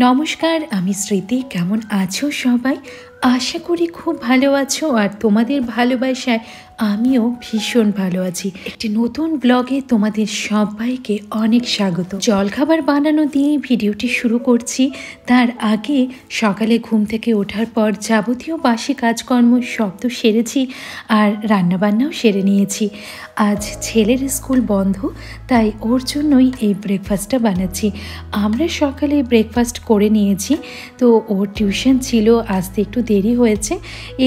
নমস্কার, আমি স্মৃতি। কেমন আছো সবাই? আশা করি খুব ভালো আছো, আর তোমাদের ভালোবাসায় আমিও ভীষণ ভালো আছি। একটি নতুন ব্লগে তোমাদের সবাইকে অনেক স্বাগত। জলখাবার বানানো দিয়ে ভিডিওটি শুরু করছি। তার আগে সকালে ঘুম থেকে ওঠার পর যাবতীয় বাসি কাজকর্ম সব তো সেরেছি, আর রান্নাবান্নাও সেরে নিয়েছি। আজ ছেলের স্কুল বন্ধ, তাই ওর জন্যই এই ব্রেকফাস্টটা বানাচ্ছি। আমরা সকালে ব্রেকফাস্ট করে নিয়েছি, তো ওর টিউশন ছিল, আসতে একটু দেরি হয়েছে।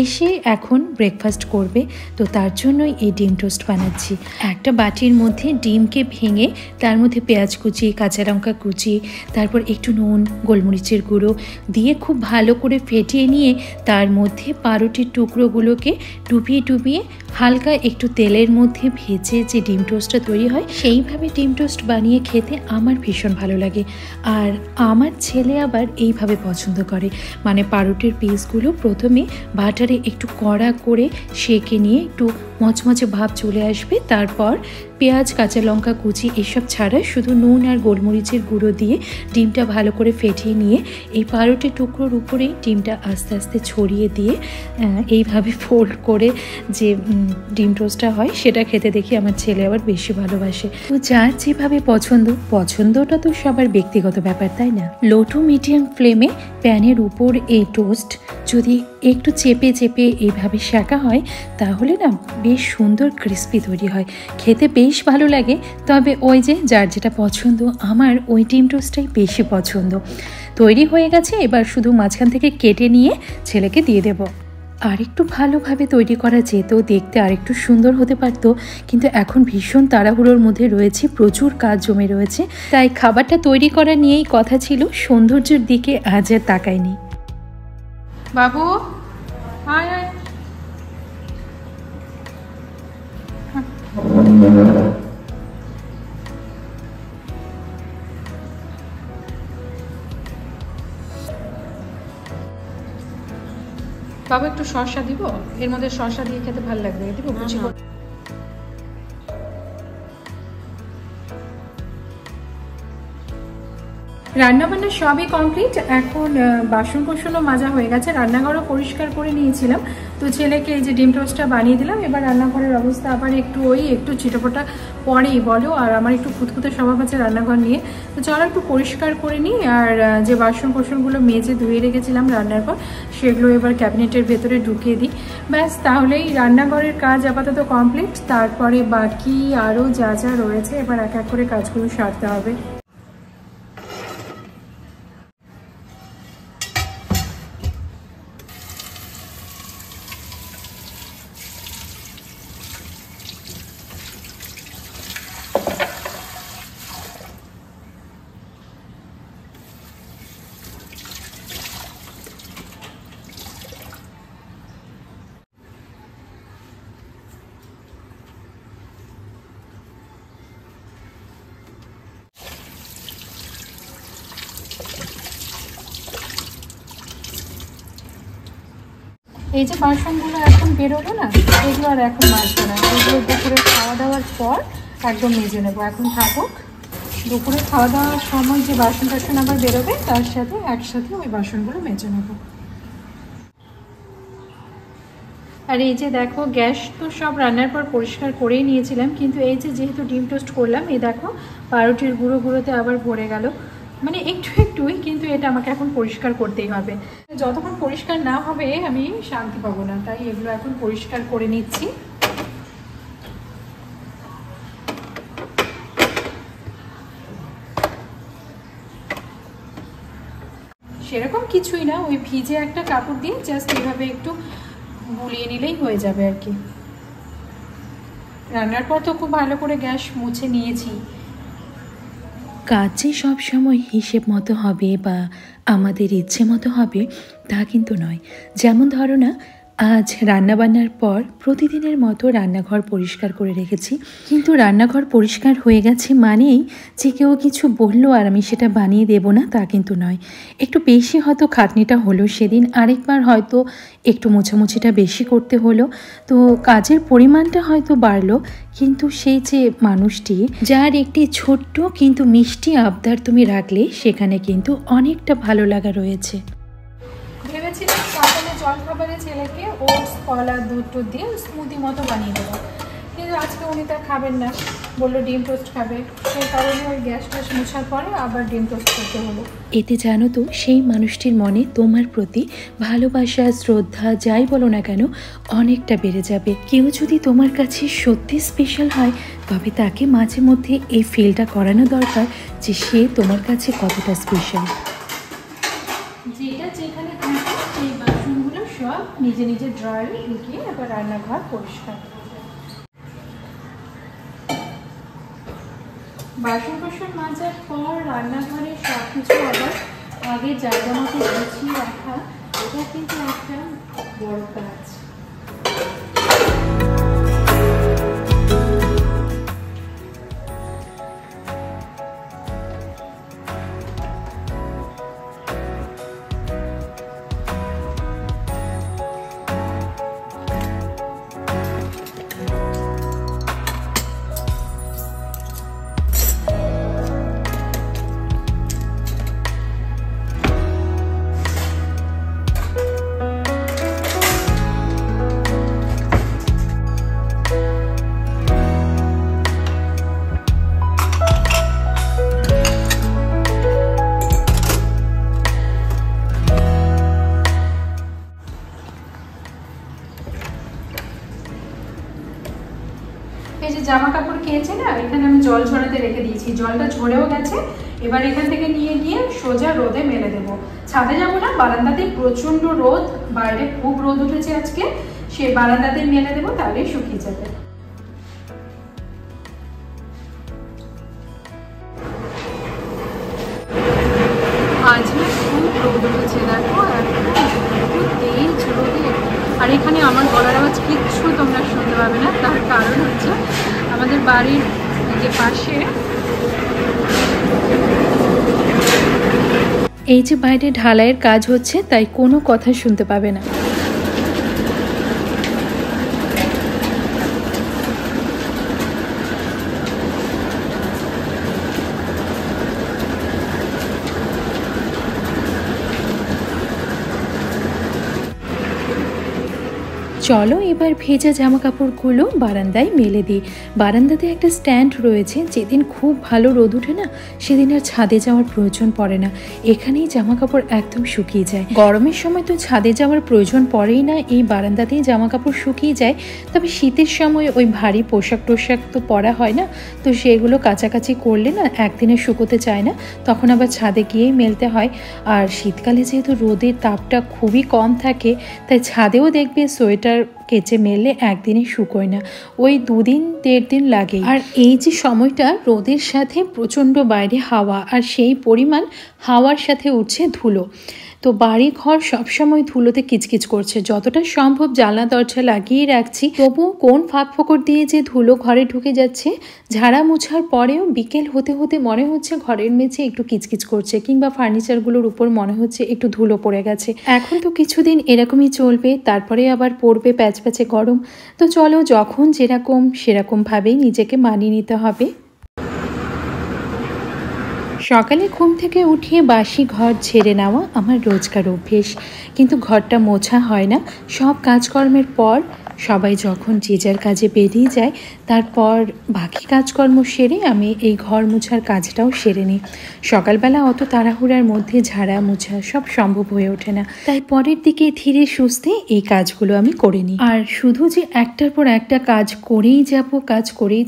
এসে এখন ব্রেকফাস্ট করবে, তো তার জন্যই এই ডিম টোস্ট বানাচ্ছি। একটা বাটির মধ্যে ডিমকে ভেঙে তার মধ্যে পেঁয়াজ কুচি, কাঁচা লঙ্কা কুচি, তারপর একটু নুন, গোলমরিচের গুঁড়ো দিয়ে খুব ভালো করে ফেটিয়ে নিয়ে তার মধ্যে পাউরুটির টুকরোগুলোকে ডুবিয়ে ডুবিয়ে হালকা একটু তেলের মধ্যে ভেজে যে ডিম টোস্টটা তৈরি হয়, সেইভাবে ডিম টোস্ট বানিয়ে খেতে আমার ভীষণ ভালো লাগে। আর আমার ছেলে আবার এইভাবে পছন্দ করে, মানে পাউরুটির পিসগুলো প্রথমে বাটারে একটু কড়া করে সেঁকে নিয়ে একটু মচমচে ভাব চলে আসবে, তারপর পেঁয়াজ, কাঁচা লঙ্কা কুচি এসব ছাড়া শুধু নুন আর গোলমরিচের গুঁড়ো দিয়ে ডিমটা ভালো করে ফেটিয়ে নিয়ে এই পাউরুটির টুকরোর উপরেই ডিমটা আস্তে আস্তে ছড়িয়ে দিয়ে এইভাবে ফোল্ড করে যে ডিম টোস্টটা হয় সেটা খেতে দেখি আমার ছেলে আবার বেশি ভালোবাসে। তো যার যেভাবে পছন্দটা তো সবার ব্যক্তিগত ব্যাপার, তাই না? লো টু মিডিয়াম ফ্লেমে প্যানের উপর এই টোস্ট যদি একটু চেপে চেপে এইভাবে সেঁকা হয়, তাহলে না বেশ সুন্দর ক্রিস্পি তৈরি হয়, খেতে বেশ ভালো লাগে। তবে ওই যে যার যেটা পছন্দ, আমার ওই ডিম টোস্টটাই বেশি পছন্দ। তৈরি হয়ে গেছে, এবার শুধু মাঝখান থেকে কেটে নিয়ে ছেলেকে দিয়ে দেব। আরেকটু ভালোভাবে তৈরি করা যেত, দেখতে আরেকটু সুন্দর হতে পারতো, কিন্তু এখন ভীষণ তাড়াহুড়োর মধ্যে রয়েছে, প্রচুর কাজ জমে রয়েছে, তাই খাবারটা তৈরি করা নিয়েই কথা ছিল, সৌন্দর্যের দিকে আজ আর তাকায়নি। বাবু আয় আয়। বাবু একটু শসা দিব, এর মধ্যে শসা দিয়ে খেতে ভালো লাগবে, দিব কুচি করে। রান্নাবান্না সবই কমপ্লিট। এখন বাসন কোসনও মাজা হয়ে গেছে, রান্নাঘরও পরিষ্কার করে নিয়েছিলাম। তো ছেলেকে এই যে ডিম টোস্টটা বানিয়ে দিলাম। এবার রান্নাঘরের অবস্থা আবার একটু চিটাপটা পরেই বলো, আর আমার একটু খুঁতখুঁতে স্বভাব আছে রান্নাঘর নিয়ে। তো চলো একটু পরিষ্কার করে নিই, আর যে বাসন কোসনগুলো মেজে ধুয়ে রেখেছিলাম রান্নার পর, সেগুলো এবার ক্যাবিনেটের ভেতরে ঢুকিয়ে দিই। ব্যাস, তাহলেই রান্নাঘরের কাজ আপাতত কমপ্লিট। তারপরে বাকি আরও যা যা রয়েছে এবার এক এক করে কাজগুলো সারতে হবে। এই যে বাসনগুলো এখন বেরোলো না, এগুলো আর এখন মাজবো না, এগুলো দুপুরে খাওয়া দাওয়ার পর একদম মেজে নেবো। এখন থাকুক, দুপুরে খাওয়া দাওয়ার সময় যে বাসন টাসন আবার বেরোবে, তার সাথে একসাথে ওই বাসনগুলো মেজে নেবো। আর এই যে দেখো, গ্যাস তো সব রান্নার পর পরিষ্কার করেই নিয়েছিলাম, কিন্তু এই যে যেহেতু ডিম টোস্ট করলাম, এই দেখো পাউরুটির গুঁড়োতে আবার ভরে গেল, মানে একটুই, কিন্তু এটা আমাকে এখন পরিষ্কার করতেই হবে। যতক্ষণ পরিষ্কার না হবে আমি শান্তি পাবো না, তাই এগুলো এখন পরিষ্কার করে নিচ্ছি। সেরকম কিছুই না, ওই ভিজে একটা কাপড় দিয়ে জাস্ট এইভাবে একটু বুলিয়ে নিলেই হয়ে যাবে আর কি। রান্নার পর তো খুব ভালো করে গ্যাস মুছে নিয়েছি। কাজ যে সবসময় হিসেব মতো হবে বা আমাদের ইচ্ছে মতো হবে তা কিন্তু নয়। যেমন ধরো না, আজ রান্নাবান্নার পর প্রতিদিনের মতো রান্নাঘর পরিষ্কার করে রেখেছি, কিন্তু রান্নাঘর পরিষ্কার হয়ে গেছে মানেই যে কেউ কিছু বললো আর আমি সেটা বানিয়ে দেবো না তা কিন্তু নয়। একটু বেশি হয়তো খাটনিটা হলো সেদিন, আরেকবার হয়তো একটু মোছামুছিটা বেশি করতে হলো, তো কাজের পরিমাণটা হয়তো বাড়লো, কিন্তু সেই যে মানুষটি যার একটি ছোট্ট কিন্তু মিষ্টি আবদার তুমি রাখলে সেখানে কিন্তু অনেকটা ভালো লাগা রয়েছে। ভেবেছিলাম সকালে জলখাবারে ছেলেকে ওটস কলা দুধ দিয়ে স্মুদি মতো বানিয়ে দেবো, কিন্তু আজকে উনি তা খাবেন না, বললো ডিম টোস্ট খাবে। সেই কারণে ওই গ্যাস ট্যাস মোছার পরে আবার ডিম টোস্ট করতে হলো। এতে জানো তো সেই মানুষটির মনে তোমার প্রতি ভালোবাসা শ্রদ্ধা যাই বলো না কেন অনেকটা বেড়ে যাবে। কেউ যদি তোমার কাছে সত্যি স্পেশাল হয় তবে তাকে মাঝে মধ্যে এই ফিলটা করানো দরকার যে সে তোমার কাছে কতটা স্পেশাল। যেটা যেখানে থাকে সেই বাসনগুলো সব নিজে নিজে ড্রয়ারে ঢুকিয়ে এবার রান্নাঘর পরিষ্কার। বাসন কোসন মাজার পর রান্নাঘরে সব কিছু আবার আগে জায়গা মতো গুছিয়ে রাখা, এটা কিন্তু একটা বড় কাজ। এই যে জামা কাপড় খেয়েছে না, এখানে আমি জল ঝরাতে রেখে দিয়েছি, জলটা ঝরেও গেছে। এবার এখান থেকে নিয়ে গিয়ে সোজা রোদে মেলে দেবো। ছাদে যাবো না, বারান্দাতে প্রচন্ড রোদ, বাইরে খুব রোদ উঠেছে আজকে, সেই বারান্দাতে মেলে দেবো, তাহলেই শুকিয়ে যাবে। আজ না খুব রোদ উঠেছে, দেখো একটু তেজ রোদে। আর এখানে আমার গলার আওয়াজ কিচ্ছু তোমরা শুনতে পাবে না, তার কারণ হচ্ছে আমাদের বাড়ির যে পাশে এই যে বাইরে ঢালাইয়ের কাজ হচ্ছে, তাই কোনো কথা শুনতে পাবে না। চলো এবার ভেজা জামা কাপড়গুলো বারান্দায় মেলে দিই। বারান্দাতে একটা স্ট্যান্ড রয়েছে, যেদিন খুব ভালো রোদ উঠে না সেদিন আর ছাদে যাওয়ার প্রয়োজন পড়ে না, এখানেই জামা কাপড় একদম শুকিয়ে যায়। গরমের সময় তো ছাদে যাওয়ার প্রয়োজন পড়েই না, এই বারান্দাতেই জামা কাপড় শুকিয়ে যায়। তবে শীতের সময় ওই ভারী পোশাক টোশাক তো পরা হয় না, তো সেগুলো কাচাকাচি করলে না একদিনে শুকোতে চায় না, তখন আবার ছাদে গিয়েই মেলতে হয়। আর শীতকালে যেহেতু রোদের তাপটা খুবই কম থাকে, তাই ছাদেও দেখবে সোয়েটার কেচে মেললে একদিনে শুকোয় না, ওই 2 দিন 1.5 দিন লাগে। আর এই যে সময়টা রোদের সাথে প্রচণ্ড বাইরে হাওয়া, আর সেই পরিমাণ হাওয়ার সাথে উঠছে ধুলো, তো বাড়ি ঘর সবসময় ধুলোতে কিচকিচ করছে। যতটা সম্ভব জানলা দরজা লাগিয়ে রাখছি, তবুও কোন ফাঁক ফোকর দিয়ে যে ধুলো ঘরে ঢুকে যাচ্ছে। ঝাড়া মোছার পরেও বিকেল হতে হতে মনে হচ্ছে ঘরের মেঝে একটু কিচকিচ করছে, কিংবা ফার্নিচারগুলোর উপর মনে হচ্ছে একটু ধুলো পড়ে গেছে। এখন তো কিছুদিন এরকমই চলবে, তারপরে আবার পড়বে প্যাচপ্যাচে গরম। তো চলো, যখন যেরকম সেরকমভাবেই নিজেকে মানিয়ে নিতে হবে। সকালে ঘুম থেকে উঠিয়ে বাসি ঘর ঝেড়ে নেওয়া আমার রোজকার অভ্যেস, কিন্তু ঘরটা মোছা হয় না। সব কাজকর্মের পর সবাই যখন যে যার কাজে বেরিয়ে যায়, তারপর বাকি কাজকর্ম সেরে আমি এই ঘর মোছার কাজটাও সেরে নিই। সকালবেলা অত তাড়াহুড়ার মধ্যে ঝাড়া মোছা সব সম্ভব হয়ে ওঠে না, তাই পরের দিকে ধীরে সুস্থে এই কাজগুলো আমি করে নিই। আর শুধু যে একটার পর একটা কাজ করেই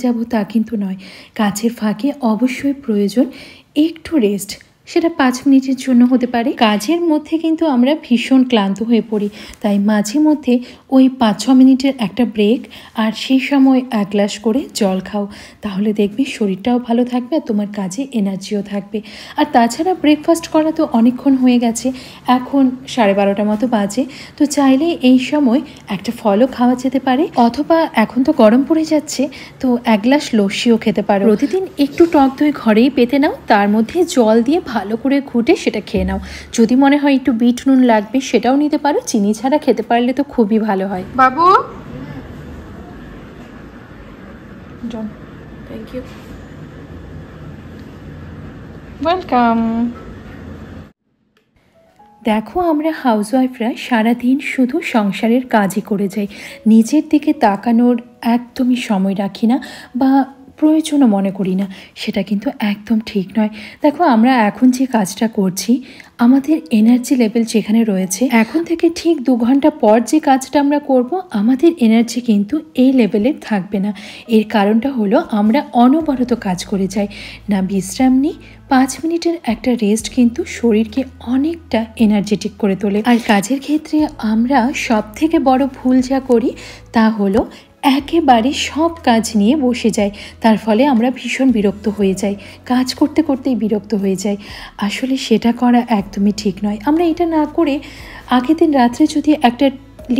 যাব তা কিন্তু নয়, কাজের ফাঁকে অবশ্যই প্রয়োজন একটু রেস্ট। সেটা 5 মিনিটের জন্য হতে পারে। কাজের মধ্যে কিন্তু আমরা ভীষণ ক্লান্ত হয়ে পড়ি, তাই মাঝে মধ্যে ওই 5-6 মিনিটের একটা ব্রেক, আর সেই সময় 1 গ্লাস করে জল খাও, তাহলে দেখবে শরীরটাও ভালো থাকবে আর তোমার কাজে এনার্জিও থাকবে। আর তাছাড়া ব্রেকফাস্ট করা তো অনেকক্ষণ হয়ে গেছে, এখন 12:30 মতো বাজে, তো চাইলে এই সময় একটা ফলও খাওয়া যেতে পারে, অথবা এখন তো গরম পড়ে যাচ্ছে তো 1 গ্লাস লস্যিও খেতে পারো। প্রতিদিন একটু টক দই ঘরেই পেতে নাও, তার মধ্যে জল দিয়ে ভালো করে ঘুটে সেটা খেয়ে নাও। যদি মনে হয় একটু বিট নুন লাগবে সেটাও নিতে পারো, চিনি ছাড়া খেতে পারলে তো খুবই ভালো হয়। বাবু, থ্যাংক ইউ, ওয়েলকাম। দেখো, আমরা হাউসওয়াইফরা সারাদিন শুধু সংসারের কাজই করে যাই, নিজের দিকে তাকানোর একদমই সময় রাখি না বা প্রয়োজনও মনে করি না, সেটা কিন্তু একদম ঠিক নয়। দেখো, আমরা এখন যে কাজটা করছি, আমাদের এনার্জি লেভেল যেখানে রয়েছে, এখন থেকে ঠিক 2 ঘন্টা পর যে কাজটা আমরা করব, আমাদের এনার্জি কিন্তু এই লেভেলের থাকবে না। এর কারণটা হলো আমরা অনবরত কাজ করে যাই, না বিশ্রাম নিই। 5 মিনিটের একটা রেস্ট কিন্তু শরীরকে অনেকটা এনার্জেটিক করে তোলে। আর কাজের ক্ষেত্রে আমরা সব থেকে বড় ভুল যা করি তা হলো একেবারে সব কাজ নিয়ে বসে যাই, তার ফলে আমরা ভীষণ বিরক্ত হয়ে যাই, কাজ করতে করতেই বিরক্ত হয়ে যাই। আসলে সেটা করা একদমই ঠিক নয়। আমরা এটা না করে আগের দিন রাত্রে যদি একটা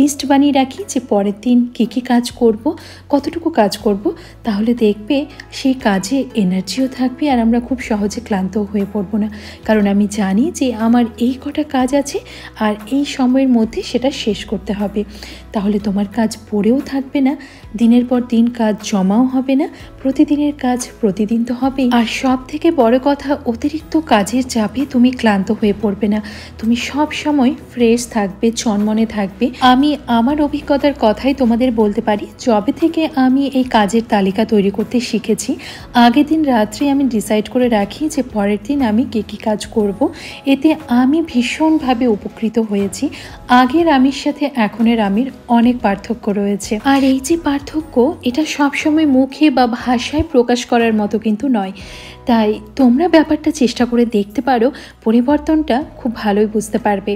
লিস্ট বানিয়ে রাখি যে পরের দিন কী কী কাজ করব, কতটুকু কাজ করব, তাহলে দেখবে সেই কাজে এনার্জিও থাকবে আর আমরা খুব সহজে ক্লান্ত হয়ে পড়বো না। কারণ আমি জানি যে আমার এই কটা কাজ আছে আর এই সময়ের মধ্যে সেটা শেষ করতে হবে, তাহলে তোমার কাজ পড়েও থাকবে না, দিনের পর দিন কাজ জমাও হবে না, প্রতিদিনের কাজ প্রতিদিন তো হবেই। আর সব থেকে বড় কথা, অতিরিক্ত কাজের চাপে তুমি ক্লান্ত হয়ে পড়বে না, তুমি সব সময় ফ্রেশ থাকবে, চনমনে থাকবে। আমি আমার অভিজ্ঞতার কথাই তোমাদের বলতে পারি, যবে থেকে আমি এই কাজের তালিকা তৈরি করতে শিখেছি, আগের দিন রাত্রে আমি ডিসাইড করে রাখি যে পরের দিন আমি কী কী কাজ করব, এতে আমি ভীষণভাবে উপকৃত হয়েছি। আগের আমির সাথে এখনের আমির অনেক পার্থক্য রয়েছে। আর এই যে পার্থক্য, এটা সবসময় মুখে বা ভাষায় প্রকাশ করার মতো কিন্তু নয়, তাই তোমরা ব্যাপারটা চেষ্টা করে দেখতে পারো, পরিবর্তনটা খুব ভালোই বুঝতে পারবে।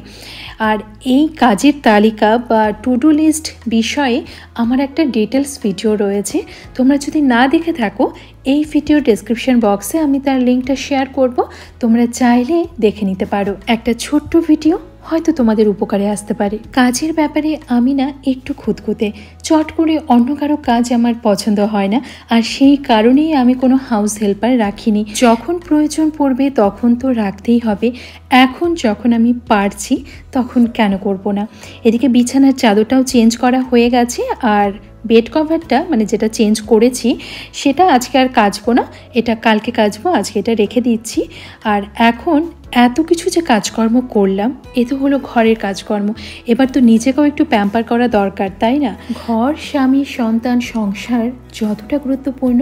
আর এই কাজের তালিকা বা টু ডু লিস্ট বিষয়ে আমার একটা ডিটেলস ভিডিও রয়েছে, তোমরা যদি না দেখে থাকো এই ভিডিও ডেসক্রিপশন বক্সে আমি তার লিঙ্কটা শেয়ার করব, তোমরা চাইলে দেখে নিতে পারো। একটা ছোট্ট ভিডিও হয়তো তোমাদের উপকারে আসতে পারে। কাজের ব্যাপারে আমি না একটু খুঁতখুঁতে, চট করে অন্য কারো কাজ আমার পছন্দ হয় না, আর সেই কারণেই আমি কোনো হাউস হেল্পার রাখিনি। যখন প্রয়োজন পড়বে তখন তো রাখতেই হবে, এখন যখন আমি পারছি তখন কেন করব না। এদিকে বিছানার চাদরটাও চেঞ্জ করা হয়ে গেছে, আর বেড কভারটা মানে যেটা চেঞ্জ করেছি সেটা আজকে আর কাচবো না, এটা কালকে কাচবো, আজকে এটা রেখে দিচ্ছি। আর এখন এত কিছু যে কাজকর্ম করলাম, এ তো হলো ঘরের কাজকর্ম, এবার তো নিজেকেও একটু প্যাম্পার করা দরকার, তাই না? ঘর, স্বামী, সন্তান, সংসার যতটা গুরুত্বপূর্ণ,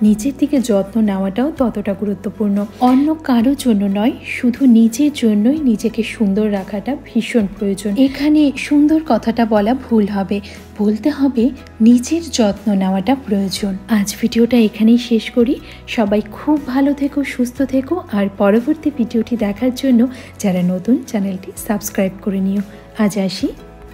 নিজের দিকে যত্ন নেওয়াটাও ততটা গুরুত্বপূর্ণ। অন্য কারোর জন্য নয়, শুধু নিজের জন্যই নিজেকে সুন্দর রাখাটা ভীষণ প্রয়োজন। এখানে সুন্দর কথাটা বলা ভুল হবে, বলতে হবে নিজের যত্ন নেওয়াটা প্রয়োজন। আজ ভিডিওটা এখানেই শেষ করি। সবাই খুব ভালো থেকো, সুস্থ থেকো, আর পরবর্তী ভিডিওটি দেখার জন্য যারা নতুন, চ্যানেলটি সাবস্ক্রাইব করে নিও। আজ আসি।